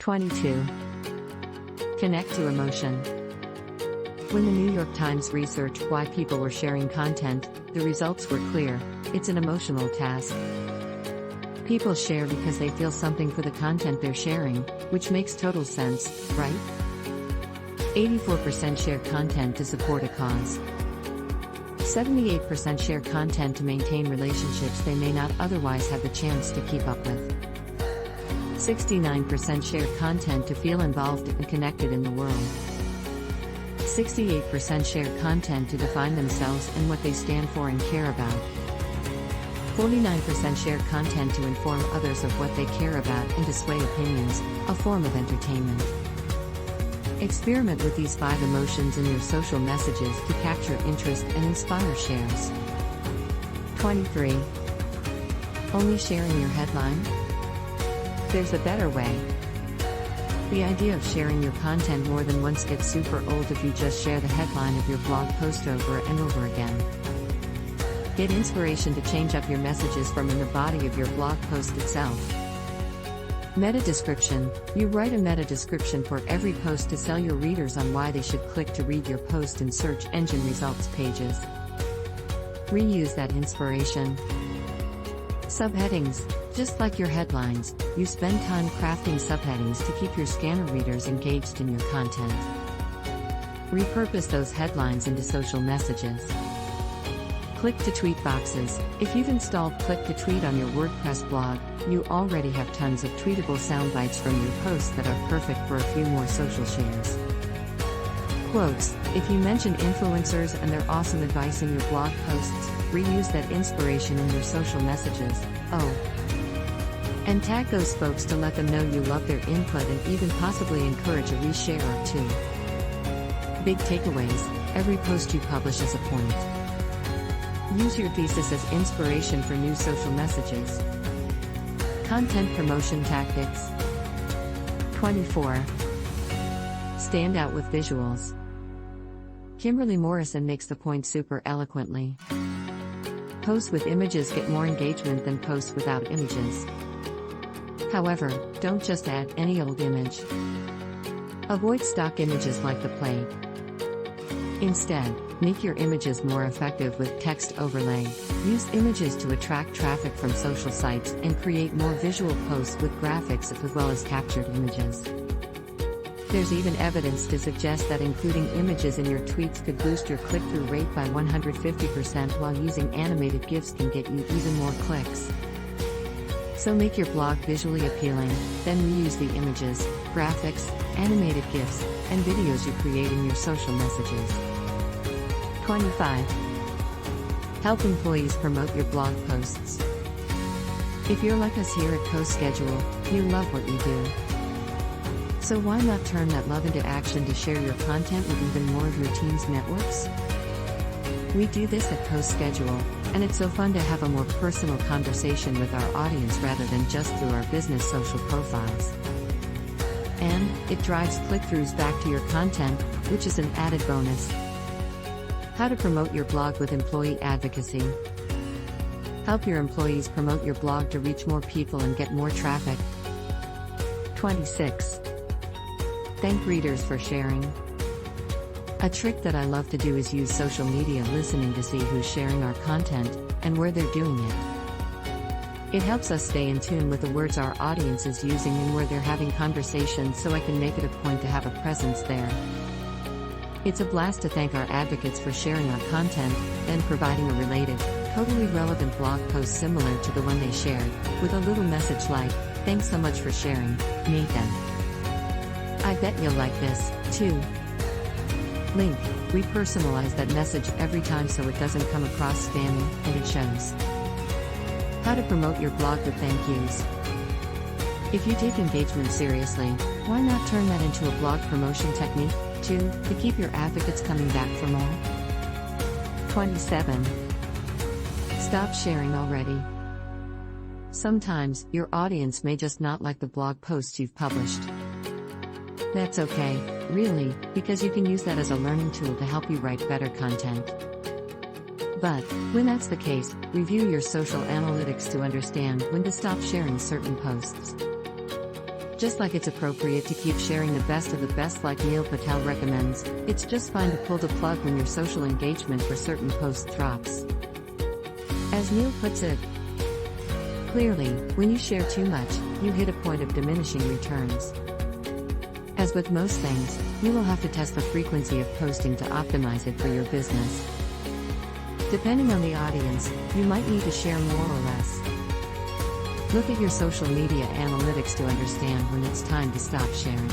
22. Connect to emotion. When the New York Times researched why people were sharing content, the results were clear: it's an emotional task. People share because they feel something for the content they're sharing, which makes total sense, right? 84% share content to support a cause. 78% share content to maintain relationships they may not otherwise have the chance to keep up with. 69% share content to feel involved and connected in the world. 68% share content to define themselves and what they stand for and care about. 49% share content to inform others of what they care about and to sway opinions, a form of entertainment. Experiment with these 5 emotions in your social messages to capture interest and inspire shares. 23. Only sharing your headline? There's a better way. The idea of sharing your content more than once gets super old if you just share the headline of your blog post over and over again. Get inspiration to change up your messages from in the body of your blog post itself. Meta description. You write a meta description for every post to sell your readers on why they should click to read your post in search engine results pages. Reuse that inspiration. Subheadings. Just like your headlines, you spend time crafting subheadings to keep your scanner readers engaged in your content. Repurpose those headlines into social messages. Click-to-tweet boxes. If you've installed Click-to-Tweet on your WordPress blog, you already have tons of tweetable sound bites from your posts that are perfect for a few more social shares. Quotes. If you mention influencers and their awesome advice in your blog posts, reuse that inspiration in your social messages. And tag those folks to let them know you love their input and even possibly encourage a reshare or 2. Big takeaways. Every post you publish is a point. Use your thesis as inspiration for new social messages. Content promotion tactics. 24. Stand out with visuals. Kimberly Morrison makes the point super eloquently. Posts with images get more engagement than posts without images. However, don't just add any old image. Avoid stock images like the plague. Instead, make your images more effective with text overlay. Use images to attract traffic from social sites and create more visual posts with graphics as well as captured images. There's even evidence to suggest that including images in your tweets could boost your click-through rate by 150%, while using animated GIFs can get you even more clicks. So make your blog visually appealing, then reuse the images, graphics, animated GIFs, and videos you create in your social messages. 25. Help employees promote your blog posts. If you're like us here at CoSchedule, you love what you do. So why not turn that love into action to share your content with even more of your team's networks? We do this at CoSchedule, and it's so fun to have a more personal conversation with our audience rather than just through our business social profiles. And it drives click-throughs back to your content, which is an added bonus. How to promote your blog with employee advocacy. Help your employees promote your blog to reach more people and get more traffic. 26. Thank readers for sharing. A trick that I love to do is use social media listening to see who's sharing our content and where they're doing it. It helps us stay in tune with the words our audience is using and where they're having conversations, so I can make it a point to have a presence there. It's a blast to thank our advocates for sharing our content, then providing a related, totally relevant blog post similar to the one they shared, with a little message like, "Thanks so much for sharing, Nathan. I bet you'll like this, too." Link. We personalize that message every time so it doesn't come across spammy, and it shows. How to promote your blog with thank yous. If you take engagement seriously, why not turn that into a blog promotion technique, too, to keep your advocates coming back for more? 27. Stop sharing already. Sometimes, your audience may just not like the blog posts you've published. That's okay, really, because you can use that as a learning tool to help you write better content. But, when that's the case, review your social analytics to understand when to stop sharing certain posts. Just like it's appropriate to keep sharing the best of the best, like Neil Patel recommends, it's just fine to pull the plug when your social engagement for certain posts drops. As Neil puts it, clearly, when you share too much, you hit a point of diminishing returns. As with most things, you will have to test the frequency of posting to optimize it for your business. Depending on the audience, you might need to share more or less. Look at your social media analytics to understand when it's time to stop sharing.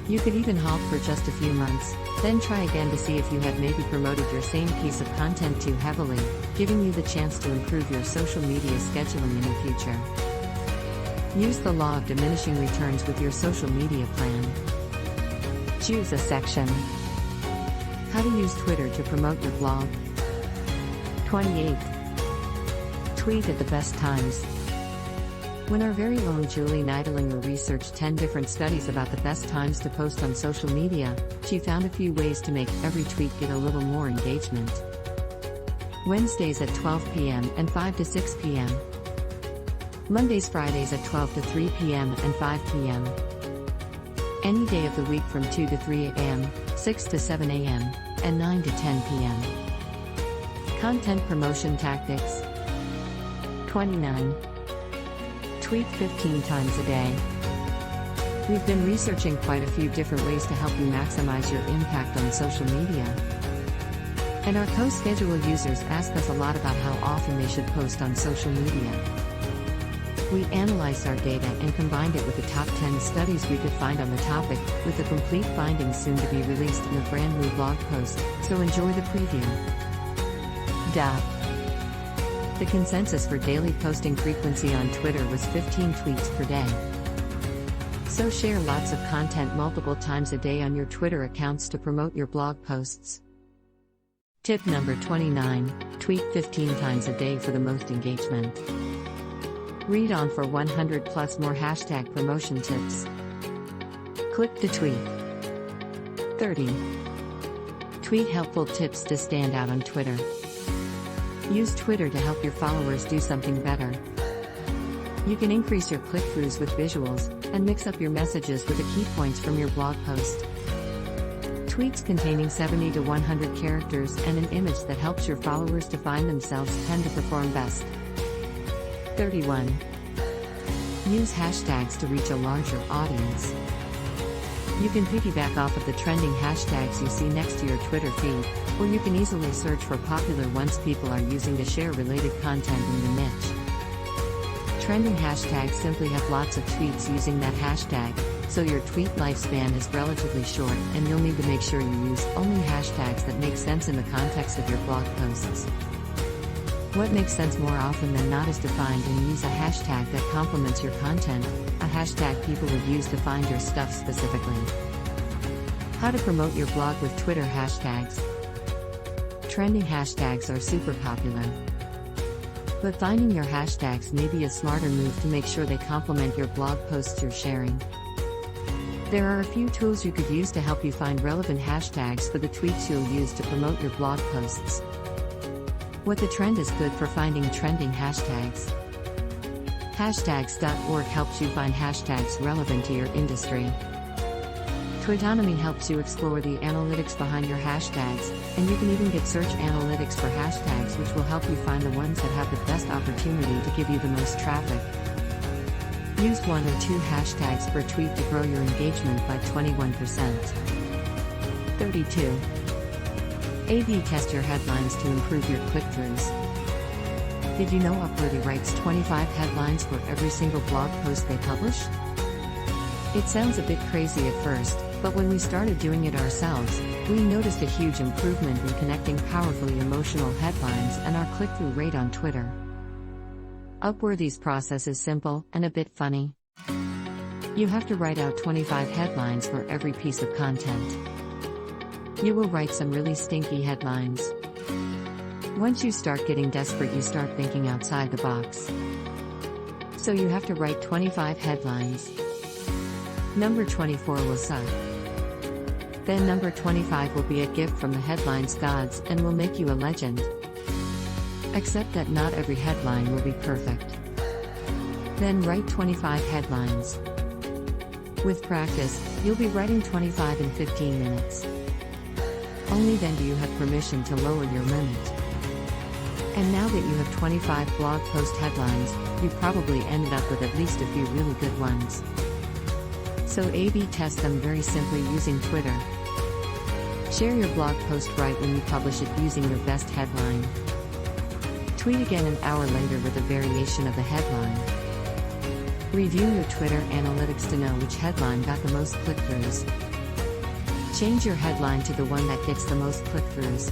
You could even halt for just a few months, then try again to see if you had maybe promoted your same piece of content too heavily, giving you the chance to improve your social media scheduling in the future. Use the law of diminishing returns with your social media plan. Choose a section. How to use Twitter to promote your blog. 28. Tweet at the best times. When our very own Julie Neidlinger researched 10 different studies about the best times to post on social media, she found a few ways to make every tweet get a little more engagement. Wednesdays at 12 p.m. and 5 to 6 p.m. Mondays, Fridays at 12 to 3 p.m. and 5 p.m. Any day of the week from 2 to 3 a.m., 6 to 7 a.m., and 9 to 10 p.m. Content promotion tactics. 29. Tweet 15 times a day. We've been researching quite a few different ways to help you maximize your impact on social media. And our co-schedule users ask us a lot about how often they should post on social media. We analyzed our data and combined it with the top 10 studies we could find on the topic, with the complete findings soon to be released in a brand new blog post, so enjoy the preview. The consensus for daily posting frequency on Twitter was 15 tweets per day. So share lots of content multiple times a day on your Twitter accounts to promote your blog posts. Tip number 29, tweet 15 times a day for the most engagement. Read on for 100 plus more hashtag promotion tips. Click to tweet. 30. Tweet helpful tips to stand out on Twitter. Use Twitter to help your followers do something better. You can increase your click-throughs with visuals, and mix up your messages with the key points from your blog post. Tweets containing 70 to 100 characters and an image that helps your followers to find themselves tend to perform best. 31. Use hashtags to reach a larger audience. You can piggyback off of the trending hashtags you see next to your Twitter feed, or you can easily search for popular ones people are using to share related content in your niche. Trending hashtags simply have lots of tweets using that hashtag, so your tweet lifespan is relatively short, and you'll need to make sure you use only hashtags that make sense in the context of your blog posts. What makes sense more often than not is to find and use a hashtag that complements your content, a hashtag people would use to find your stuff specifically. How to promote your blog with Twitter hashtags. Trending hashtags are super popular. But finding your hashtags may be a smarter move to make sure they complement your blog posts you're sharing. There are a few tools you could use to help you find relevant hashtags for the tweets you'll use to promote your blog posts. What the Trend is good for finding trending hashtags. Hashtags.org helps you find hashtags relevant to your industry. Twitonomy helps you explore the analytics behind your hashtags, and you can even get search analytics for hashtags, which will help you find the ones that have the best opportunity to give you the most traffic. Use 1 or 2 hashtags per tweet to grow your engagement by 21%. 32. A/B test your headlines to improve your click-throughs. Did you know Upworthy writes 25 headlines for every single blog post they publish? It sounds a bit crazy at first, but when we started doing it ourselves, we noticed a huge improvement in connecting powerfully emotional headlines and our click-through rate on Twitter. Upworthy's process is simple and a bit funny. You have to write out 25 headlines for every piece of content. You will write some really stinky headlines. Once you start getting desperate, you start thinking outside the box. So you have to write 25 headlines. Number 24 will suck. Then number 25 will be a gift from the headlines gods and will make you a legend. Except that not every headline will be perfect. Then write 25 headlines. With practice, you'll be writing 25 in 15 minutes. Only then do you have permission to lower your limit. And now that you have 25 blog post headlines, you probably ended up with at least a few really good ones. So A/B test them very simply using Twitter. Share your blog post right when you publish it using your best headline. Tweet again an hour later with a variation of the headline. Review your Twitter analytics to know which headline got the most click-throughs. Change your headline to the one that gets the most click-throughs.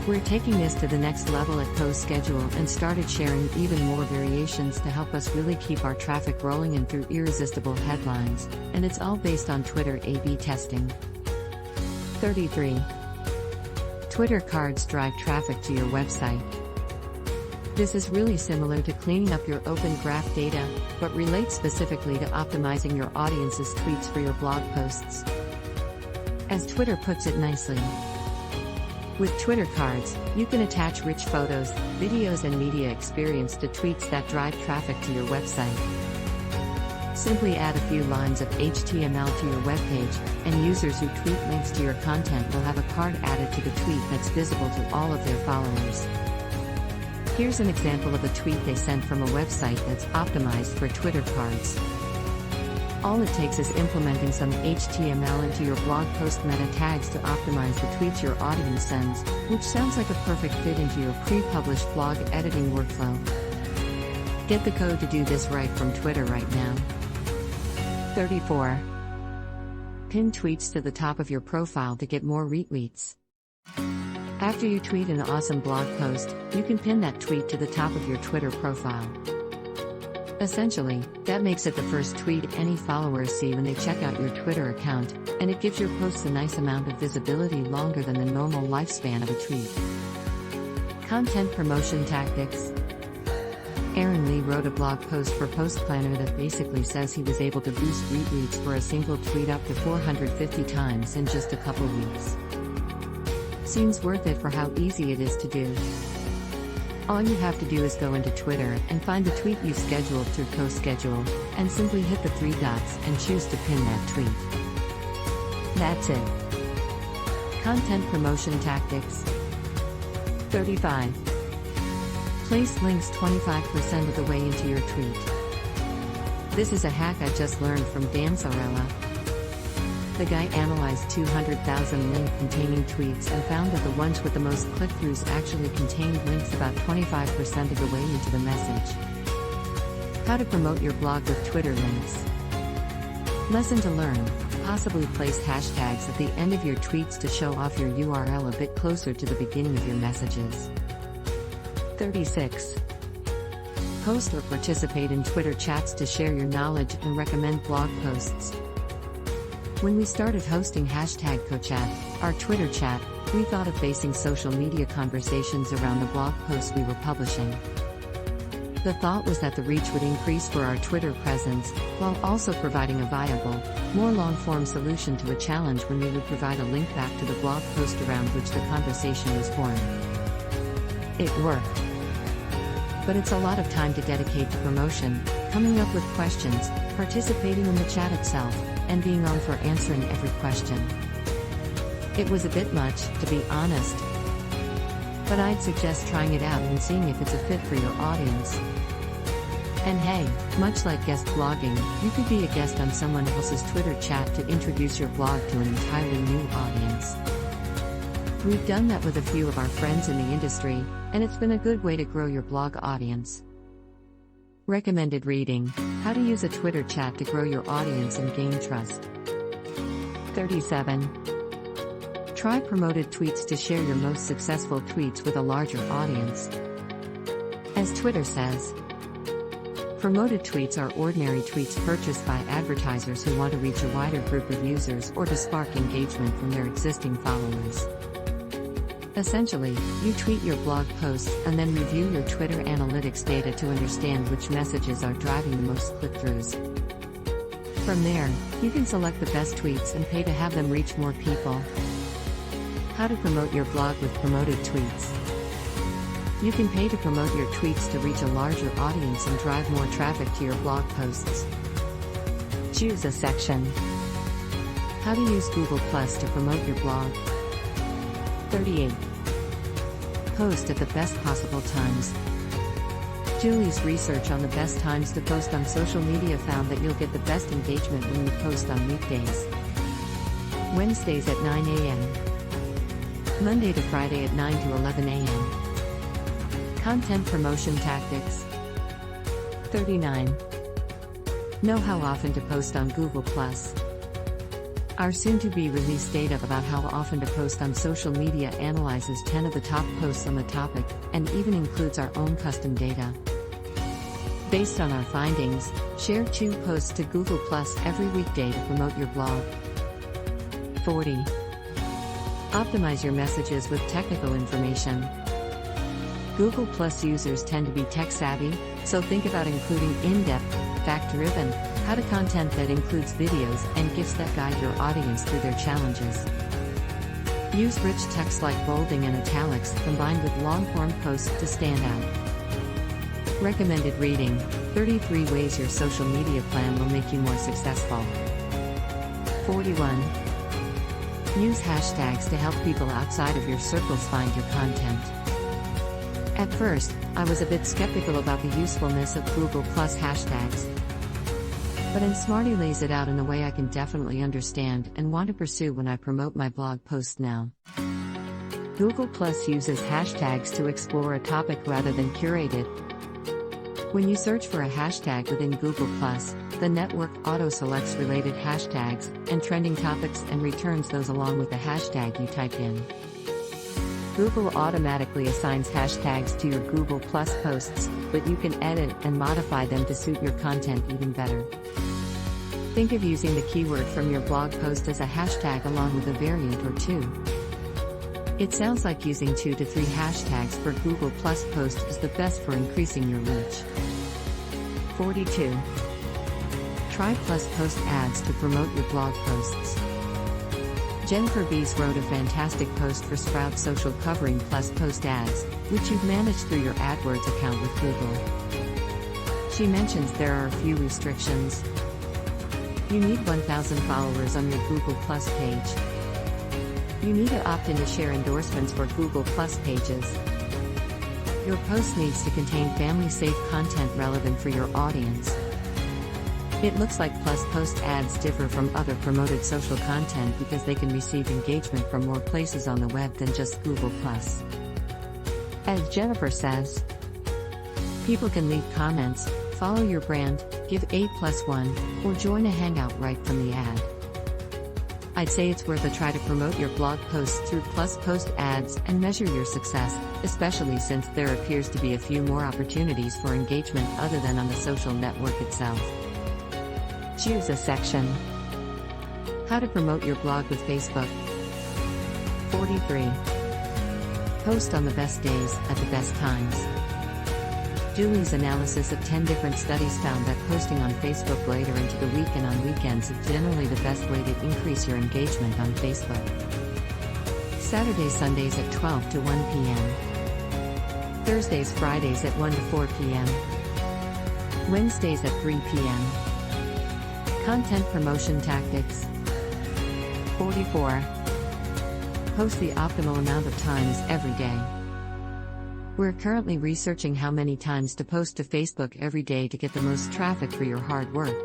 We're taking this to the next level at CoSchedule and started sharing even more variations to help us really keep our traffic rolling and through irresistible headlines, and it's all based on Twitter A/B testing. 33. Twitter cards drive traffic to your website. This is really similar to cleaning up your Open Graph data, but relates specifically to optimizing your audience's tweets for your blog posts. As Twitter puts it nicely, with Twitter cards, you can attach rich photos, videos and media experience to tweets that drive traffic to your website. Simply add a few lines of HTML to your webpage, and users who tweet links to your content will have a card added to the tweet that's visible to all of their followers. Here's an example of a tweet they sent from a website that's optimized for Twitter cards. All it takes is implementing some HTML into your blog post meta tags to optimize the tweets your audience sends, which sounds like a perfect fit into your pre-published blog editing workflow. Get the code to do this right from Twitter right now. 34. Pin tweets to the top of your profile to get more retweets. After you tweet an awesome blog post, you can pin that tweet to the top of your Twitter profile. Essentially, that makes it the first tweet any followers see when they check out your Twitter account, and it gives your posts a nice amount of visibility longer than the normal lifespan of a tweet. Content promotion tactics. Aaron Lee wrote a blog post for Post Planner that basically says he was able to boost retweets for a single tweet up to 450 times in just a couple weeks. Seems worth it for how easy it is to do. All you have to do is go into Twitter and find the tweet you scheduled through CoSchedule, and simply hit the three dots and choose to pin that tweet. That's it. Content promotion tactics. 35. Place links 25% of the way into your tweet. This is a hack I just learned from Dan Zarella. The guy analyzed 200,000 link-containing tweets and found that the ones with the most click-throughs actually contained links about 25% of the way into the message. How to promote your blog with Twitter links. Lesson to learn: possibly place hashtags at the end of your tweets to show off your URL a bit closer to the beginning of your messages. 36. Post or participate in Twitter chats to share your knowledge and recommend blog posts. When we started hosting #CoChat, our Twitter chat, we thought of basing social media conversations around the blog posts we were publishing. The thought was that the reach would increase for our Twitter presence, while also providing a viable, more long-form solution to a challenge when we would provide a link back to the blog post around which the conversation was born. It worked. But it's a lot of time to dedicate to promotion, coming up with questions, participating in the chat itself, and being on for answering every question. It was a bit much, to be honest. But I'd suggest trying it out and seeing if it's a fit for your audience. And hey, much like guest blogging, you could be a guest on someone else's Twitter chat to introduce your blog to an entirely new audience. We've done that with a few of our friends in the industry, and it's been a good way to grow your blog audience. Recommended reading: How to Use a Twitter Chat to Grow Your Audience and Gain Trust. 37. Try promoted tweets to share your most successful tweets with a larger audience. As Twitter says, promoted tweets are ordinary tweets purchased by advertisers who want to reach a wider group of users or to spark engagement from their existing followers. Essentially, you tweet your blog posts and then review your Twitter analytics data to understand which messages are driving the most click-throughs. From there, you can select the best tweets and pay to have them reach more people. How to promote your blog with promoted tweets. You can pay to promote your tweets to reach a larger audience and drive more traffic to your blog posts. Choose a section. How to use Google Plus to promote your blog. 38. Post at the best possible times. Julie's research on the best times to post on social media found that you'll get the best engagement when you post on weekdays. Wednesdays at 9 a.m. Monday to Friday at 9 to 11 a.m. Content promotion tactics. 39. Know how often to post on Google+. Our soon-to-be released data about how often to post on social media analyzes 10 of the top posts on the topic, and even includes our own custom data. Based on our findings, share 2 posts to Google+ every weekday to promote your blog. 40. Optimize your messages with technical information. Google+ users tend to be tech-savvy, so think about including in-depth, fact-driven, how-to content that includes videos and GIFs that guide your audience through their challenges. Use rich text like bolding and italics combined with long-form posts to stand out. Recommended reading: 33 Ways Your Social Media Plan Will Make You More Successful. 41. Use hashtags to help people outside of your circles find your content. At first, I was a bit skeptical about the usefulness of Google+ hashtags. But Smarty lays it out in a way I can definitely understand and want to pursue when I promote my blog posts now. Google+ uses hashtags to explore a topic rather than curate it. When you search for a hashtag within Google+, the network auto-selects related hashtags and trending topics and returns those along with the hashtag you typed in. Google automatically assigns hashtags to your Google+ posts, but you can edit and modify them to suit your content even better. Think of using the keyword from your blog post as a hashtag along with a variant or 2. It sounds like using 2 to 3 hashtags per Google+ post is the best for increasing your reach. 42. Try Plus Post ads to promote your blog posts. Jennifer Bees wrote a fantastic post for Sprout Social covering Plus Post ads, which you've managed through your AdWords account with Google. She mentions there are a few restrictions. You need 1,000 followers on your Google+ page. You need to opt in to share endorsements for Google+ pages. Your post needs to contain family-safe content relevant for your audience. It looks like Plus Post ads differ from other promoted social content because they can receive engagement from more places on the web than just Google+. As Jennifer says, people can leave comments, follow your brand, give A+1, or join a hangout right from the ad. I'd say it's worth a try to promote your blog posts through Plus Post ads and measure your success, especially since there appears to be a few more opportunities for engagement other than on the social network itself. Choose a section. How to promote your blog with Facebook. 43. Post on the best days, at the best times. Julie's analysis of 10 different studies found that posting on Facebook later into the week and on weekends is generally the best way to increase your engagement on Facebook. Saturdays, Sundays at 12 to 1 p.m. Thursdays, Fridays at 1 to 4 p.m. Wednesdays at 3 p.m. Content promotion tactics. 44. Post the optimal amount of times every day. We're currently researching how many times to post to Facebook every day to get the most traffic for your hard work.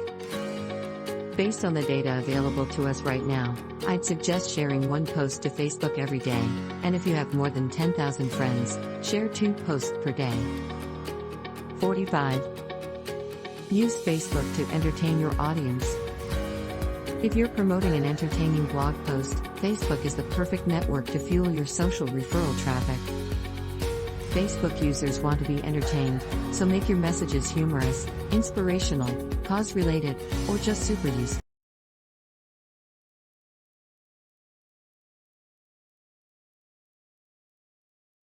Based on the data available to us right now, I'd suggest sharing 1 post to Facebook every day, and if you have more than 10,000 friends, share 2 posts per day. 45. Use Facebook to entertain your audience. If you're promoting an entertaining blog post, Facebook is the perfect network to fuel your social referral traffic. Facebook users want to be entertained, so make your messages humorous, inspirational, cause-related, or just super useful.